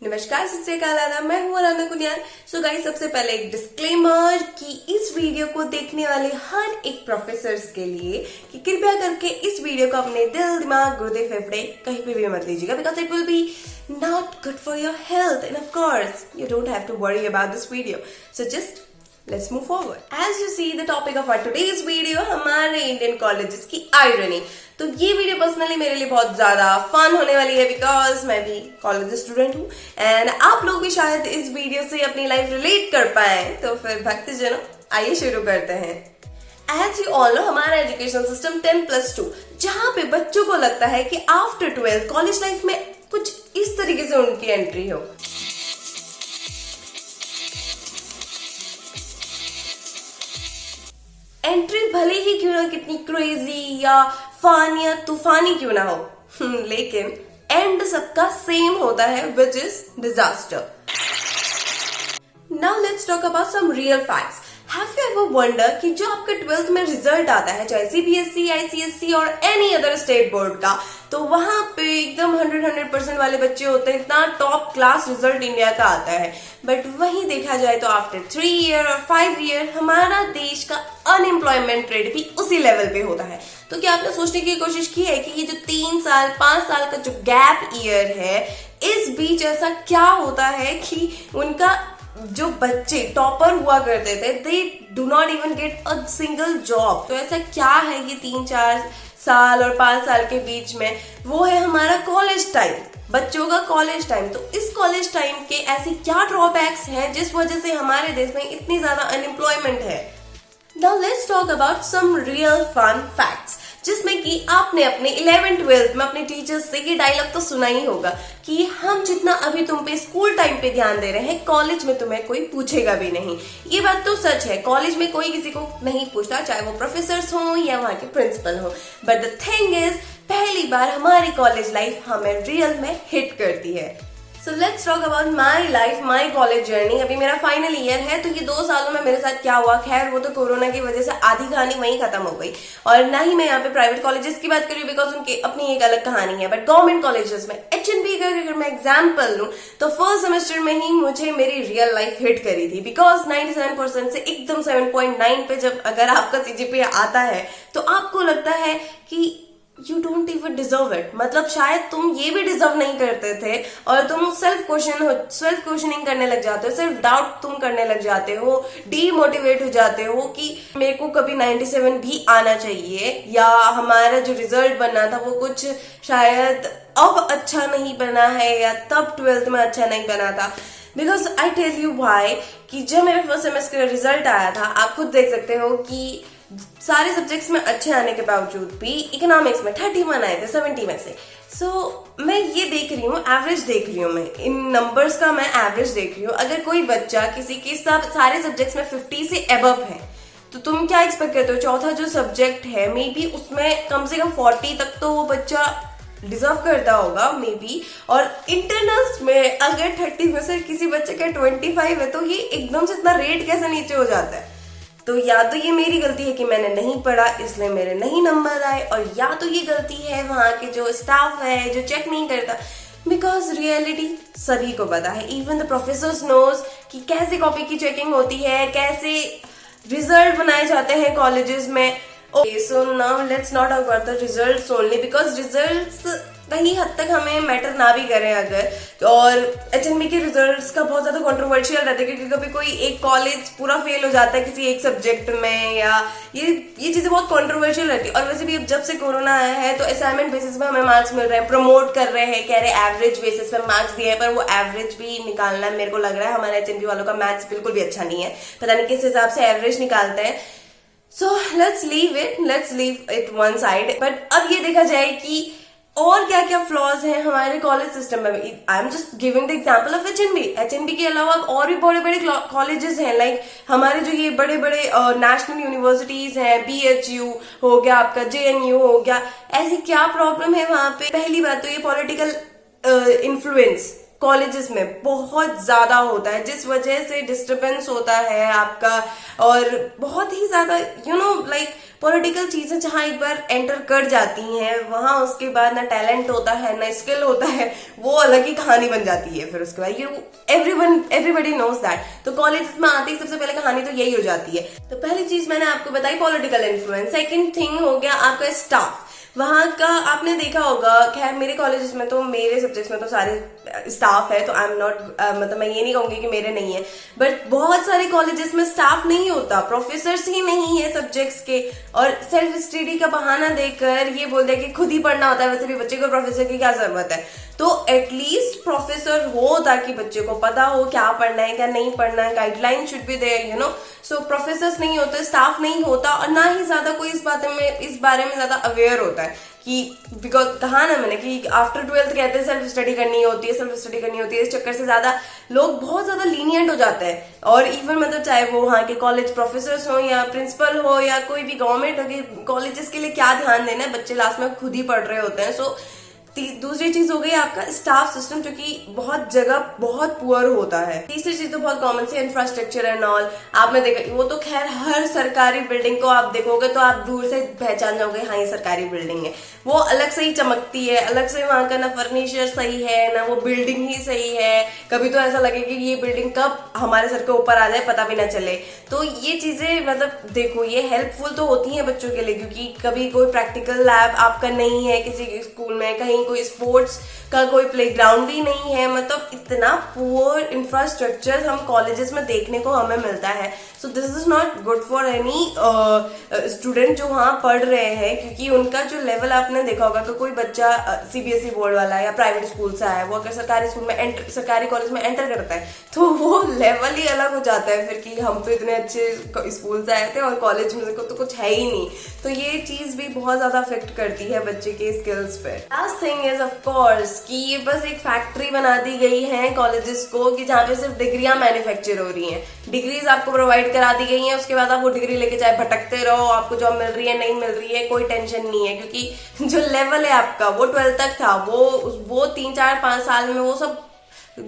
नमस्कार, सत श्री अकाल, आदाब। मैं हूँ आराधना कुनियाल। सो गाइस, सबसे पहले एक डिस्क्लेमर कि इस वीडियो को देखने वाले हर एक प्रोफेसर्स के लिए कि कृपया करके इस वीडियो को अपने दिल, दिमाग, गुर्दे, फेफड़े कहीं पे भी मत लीजिएगा, because it will be not good for your health, and of course you don't have to worry about this video. So just let's move forward. As you see, the topic of our today's video हमारे Indian colleges की irony. तो ये video personally मेरे लिए बहुत ज्यादा fun होने वाली है, बिकॉज मैं भी कॉलेज स्टूडेंट हूँ एंड आप लोग भी शायद इस वीडियो से अपनी लाइफ रिलेट कर पाए। तो फिर भक्तजनों, आइए शुरू करते हैं। As you all know, हमारा एजुकेशन सिस्टम 10+2, जहाँ पे बच्चों को लगता है कि आफ्टर 12 कॉलेज लाइफ में कुछ इस तरीके से उनकी एंट्री हो। एंट्री भले ही क्यों ना कितनी क्रेजी या फन या तूफानी क्यों ना हो, लेकिन एंड सबका सेम होता है, which is disaster. Now let's talk about some real facts. Have you ever wonder कि जो आपके 12th में रिजल्ट आता है, चाहे सीबीएसई, आईसीएसई और एनी अदर स्टेट बोर्ड का, तो वहां पे एकदम 100% वाले बच्चे होते हैं, इतना टॉप क्लास रिजल्ट इंडिया का आता है। बट वहीं देखा जाए तो आफ्टर 3 ईयर और 5 ईयर हमारा देश का अनएम्प्लॉयमेंट रेट भी उसी लेवल पे होता है। तो क्या आपने सोचने की कोशिश की है कि ये जो 3 साल 5 साल का जो गैप ईयर है, इस बीच ऐसा क्या होता है कि उनका जो बच्चे टॉपर हुआ करते थे, they do not even get a single job. तो ऐसा क्या है कि 3-4 साल और 5 साल के बीच में, वो है हमारा कॉलेज टाइम, बच्चों का कॉलेज टाइम। तो इस कॉलेज टाइम के ऐसे क्या ड्रॉबैक्स हैं जिस वजह से हमारे देश में इतनी ज्यादा अनएम्प्लॉयमेंट है। Now let's talk about some real fun facts, जिसमें कि आपने अपने 11th-12th में अपने टीचर्स से ये डायलॉग तो सुना ही होगा कि हम जितना अभी तुम पे स्कूल टाइम पे ध्यान दे रहे हैं, कॉलेज में तुम्हें कोई पूछेगा भी नहीं। ये बात तो सच है, कॉलेज में कोई किसी को नहीं पूछता, चाहे वो प्रोफेसर्स हो या वहां के प्रिंसिपल हो। बट द थिंग इज, पहली बार हमारी कॉलेज लाइफ हमें रियल में हिट करती है। So let's talk about my life, my college journey. अभी मेरा फाइनल ईयर है, तो ये 2 सालों में मेरे साथ क्या हुआ, खैर वो तो कोरोना की वजह से आधी कहानी वहीं खत्म हो गई। और ना ही मैं यहाँ पे प्राइवेट कॉलेजेस की बात करी, बिकॉज उनकी अपनी एक अलग कहानी है। बट गवर्नमेंट कॉलेजेस में एचएनबी का अगर मैं एग्जाम्पल लूं, तो फर्स्ट सेमेस्टर में ही मुझे मेरी रियल लाइफ हिट करी थी, बिकॉज 97% से एकदम 7.9 पे जब अगर आपका सीजीपीए आता है, तो आपको लगता है कि You don't even deserve it। मतलब शायद तुम ये भी डिजर्व नहीं करते थे और तुम सेल्फ क्वेश्चनिंग करने लग जाते हो, सेल्फ डाउट तुम करने लग जाते हो, डीमोटिवेट हो जाते हो कि मेरे को कभी 97 भी आना चाहिए, या हमारा जो रिजल्ट बना था वो कुछ शायद अब अच्छा नहीं बना है, या तब 12th में अच्छा नहीं बना था। Because I tell you why, कि जब मेरे फर्स्ट सेमेस्टर का रिजल्ट आया था, आप खुद देख सकते हो कि सारे सब्जेक्ट्स में अच्छे आने के बावजूद भी इकोनॉमिक्स में 31 आए थे 70 में से। मैं ये देख रही हूँ, एवरेज देख रही हूँ, मैं इन नंबर्स का मैं एवरेज देख रही हूँ। अगर कोई बच्चा किसी के सारे सब्जेक्ट्स में 50 से अबव है, तो तुम क्या एक्सपेक्ट करते हो, चौथा जो सब्जेक्ट है मे बी उसमें कम से कम 40 तक तो वो बच्चा डिजर्व करता होगा मे बी। और इंटरनल्स में अगर 30 में से किसी बच्चे का 25 है, तो ये एकदम से इतना रेट कैसे नीचे हो जाता है। तो या तो ये मेरी गलती है कि मैंने नहीं पढ़ा इसलिए मेरे नहीं नंबर आए, और या तो ये गलती है वहां के जो स्टाफ है जो चेक नहीं करता। बिकॉज रियलिटी सभी को पता है, इवन द प्रोफेसर्स नोज कि कैसे कॉपी की चेकिंग होती है, कैसे रिजल्ट बनाए जाते हैं कॉलेजेस में। Okay, so now let's not talk about the results only, because results कहीं हद तक हमें मैटर ना भी करें अगर, और एचएनबी के रिजल्ट्स का बहुत ज्यादा कंट्रोवर्शियल रहता है, क्योंकि कभी कोई एक कॉलेज पूरा फेल हो जाता है किसी एक सब्जेक्ट में, या ये चीजें बहुत कंट्रोवर्शियल रहती है। और वैसे भी अब जब से कोरोना आया है, तो असाइनमेंट बेसिस पे हमें मार्क्स मिल रहे हैं, प्रमोट कर रहे हैं, कह रहे एवरेज बेसिस पे मार्क्स दिए हैं, पर वो एवरेज भी निकालना मेरे को लग रहा है हमारे एचएनबी वालों का मैथ्स बिल्कुल भी अच्छा नहीं है, पता नहीं किस हिसाब से एवरेज निकालते हैं। So let's leave it one side. But अब ये देखा जाए कि और क्या क्या फ्लॉज हैं हमारे कॉलेज सिस्टम में। I am just giving the example of HNB के अलावा और भी बड़े बड़े कॉलेजेस हैं, लाइक हमारे जो ये बड़े बड़े नेशनल यूनिवर्सिटीज हैं, बीएचयू हो गया, आपका जेएनयू हो गया। ऐसी क्या प्रॉब्लम है वहां पे? पहली बात तो ये पॉलिटिकल इन्फ्लुएंस, कॉलेजेस में बहुत ज्यादा होता है, जिस वजह से डिस्टरबेंस होता है आपका, और बहुत ही ज्यादा लाइक पॉलिटिकल चीजें जहां एक बार एंटर कर जाती हैं, वहां उसके बाद ना टैलेंट होता है ना स्किल होता है, वो अलग ही कहानी बन जाती है। फिर उसके बाद एवरीबडी नोज दैट। तो कॉलेज में आते ही सबसे पहले कहानी तो यही हो जाती है। तो पहली चीज मैंने आपको बताई पॉलिटिकल इन्फ्लुएंस। सेकेंड थिंग हो गया आपका स्टाफ, वहां का आपने देखा होगा। खैर मेरे कॉलेज में तो, मेरे सब्जेक्ट्स में तो सारे स्टाफ है, तो आई एम नॉट, मतलब मैं ये नहीं कहूंगी कि मेरे नहीं है, बट बहुत सारे कॉलेजेस में स्टाफ नहीं होता, प्रोफेसर्स ही नहीं है सब्जेक्ट्स के, और सेल्फ स्टडी का बहाना देकर ये बोल दिया कि खुद ही पढ़ना होता है, वैसे भी बच्चे को प्रोफेसर की क्या जरूरत है। तो एटलीस्ट प्रोफेसर हो ताकि बच्चे को पता हो क्या पढ़ना है क्या नहीं पढ़ना है, guideline should be there so professors नहीं होते, स्टाफ नहीं होता, और ना ही ज्यादा कोई इस बारे में ज्यादा अवेयर होता है कि, बिकॉज कहा ना मैंने कि आफ्टर 12th कहते हैं सेल्फ स्टडी करनी होती है, इस चक्कर से ज्यादा लोग बहुत ज्यादा लीनियंट हो जाते हैं। और इवन मतलब चाहे वो वहाँ के कॉलेज प्रोफेसर्स हो या प्रिंसिपल हो या कोई भी गवर्नमेंट हो, कि कॉलेजेस के लिए क्या ध्यान देना है, बच्चे लास्ट में खुद ही पढ़ रहे होते हैं। सो दूसरी चीज हो गई आपका स्टाफ सिस्टम, जो कि बहुत जगह बहुत पुअर होता है। तीसरी चीज तो बहुत कॉमन सी इंफ्रास्ट्रक्चर एंड ऑल, आपने देखा वो तो खैर हर सरकारी बिल्डिंग को आप देखोगे तो आप दूर से पहचान जाओगे, हाँ ये सरकारी बिल्डिंग है। वो अलग से ही चमकती है, अलग से वहां का ना फर्नीचर सही है ना वो बिल्डिंग ही सही है। कभी तो ऐसा लगे कि ये बिल्डिंग कब हमारे सर के ऊपर आ जाए पता भी ना चले। तो ये चीजें मतलब देखो ये हेल्पफुल तो होती है बच्चों के लिए, क्योंकि कभी कोई प्रैक्टिकल लैब आपका नहीं है किसी स्कूल में, कहीं कोई स्पोर्ट्स का कोई प्लेग्राउंड ही नहीं है, मतलब इतना पुअर इंफ्रास्ट्रक्चर हम कॉलेजेस में देखने को हमें मिलता है। So this is not good for any student जो वहाँ पढ़ रहे हैं, क्योंकि उनका जो लेवल आपने देखा होगा कि कोई बच्चा सीबीएसई बोर्ड वाला या प्राइवेट स्कूल से आया, वो अगर सरकारी स्कूल में सरकारी कॉलेज में एंटर करता है तो वो लेवल ही अलग हो जाता है फिर, कि हम तो इतने अच्छे स्कूल से आए थे और कॉलेज में तो कुछ है ही नहीं। तो ये चीज भी बहुत ज्यादा अफेक्ट करती है बच्चे के स्किल्स पे। Last thing is of course कि ये बस एक फैक्ट्री बना दी गई है कॉलेजेस को, कि जहाँ पे सिर्फ डिग्रियां मैन्युफैक्चर हो रही हैं, डिग्रीज आपको प्रोवाइड करा दी गई हैं, उसके बाद आप वो डिग्री लेके चाहे भटकते रहो, आपको जॉब मिल रही है नहीं मिल रही है कोई टेंशन नहीं है, क्योंकि जो लेवल है आपका वो 12th तक था, वो 3-4-5 साल में वो सब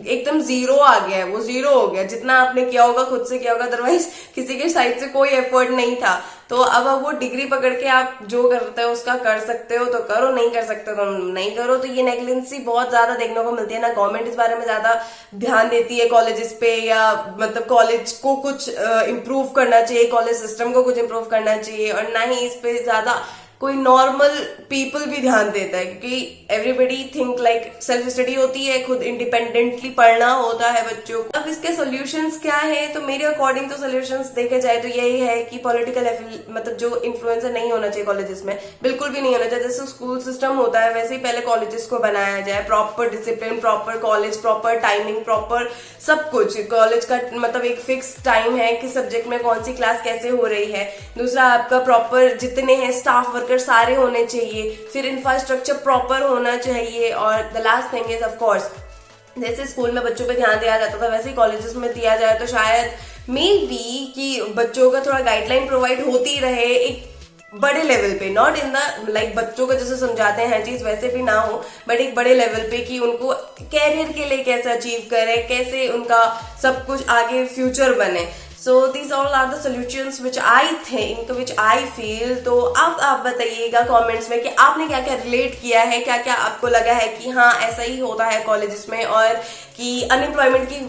एकदम जीरो आ गया है, वो जीरो हो गया। जितना आपने किया होगा खुद से किया होगा, अदरवाइज किसी के साइड से कोई एफर्ट नहीं था। तो अब वो डिग्री पकड़ के आप जो करते हो उसका कर सकते हो तो करो, नहीं कर सकते तो नहीं करो। तो ये नेग्लिजेंसी बहुत ज्यादा देखने को मिलती है ना, गवर्नमेंट इस बारे में ज्यादा ध्यान देती है कॉलेजेस पे, या मतलब कॉलेज को कुछ इम्प्रूव करना चाहिए, कॉलेज सिस्टम को कुछ इम्प्रूव करना चाहिए, और ना ही इस पे ज्यादा कोई नॉर्मल पीपल भी ध्यान देता है, क्योंकि everybody think like self study होती है, खुद इंडिपेंडेंटली पढ़ना होता है बच्चों को। अब इसके सॉल्यूशंस क्या है, तो मेरे अकॉर्डिंग तो सॉल्यूशंस देखे जाए तो यही है कि पॉलिटिकल मतलब जो इन्फ्लुएंसर नहीं होना चाहिए कॉलेजेस में, बिल्कुल भी नहीं होना चाहिए। जैसे स्कूल सिस्टम होता है वैसे ही पहले कॉलेजेस को बनाया जाए, proper discipline, proper college, proper timing, proper सब कुछ। कॉलेज का मतलब एक फिक्स टाइम है कि सब्जेक्ट में कौन सी क्लास कैसे हो रही है। दूसरा आपका प्रॉपर जितने हैं स्टाफ वर्कर सारे होने चाहिए, फिर इंफ्रास्ट्रक्चर प्रॉपर होना चाहिए। और the last thing is of course, जैसे स्कूल में बच्चों पे ध्यान दिया जाता था वैसे ही कॉलेजेस में दिया जाए तो शायद मे बी कि बच्चों का थोड़ा गाइडलाइन प्रोवाइड होती रहे एक बड़े लेवल पे, नॉट इन द लाइक बच्चों को जैसे समझाते हैं हर चीज वैसे भी ना हो, बट एक बड़े लेवल पे कि उनको कैरियर के लिए कैसे अचीव करें, कैसे उनका सब कुछ आगे फ्यूचर बने। So these all are the solutions which I think, which I feel। तो अब आप बताइएगा कमेंट्स में कि आपने क्या क्या रिलेट किया है, क्या क्या आपको लगा है कि हाँ ऐसा ही होता है कॉलेजेस में, और कि अनएम्प्लॉयमेंट की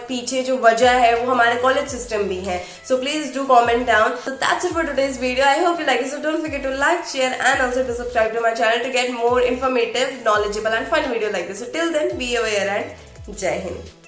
पीछे जो वजह है वो हमारे कॉलेज सिस्टम भी है। So please do comment down। So that's it for today's video। I hope you like it। So don't forget to like, share and also to subscribe to my channel to get more informative, knowledgeable and fun video like this। So till then, be aware and Jai Hind।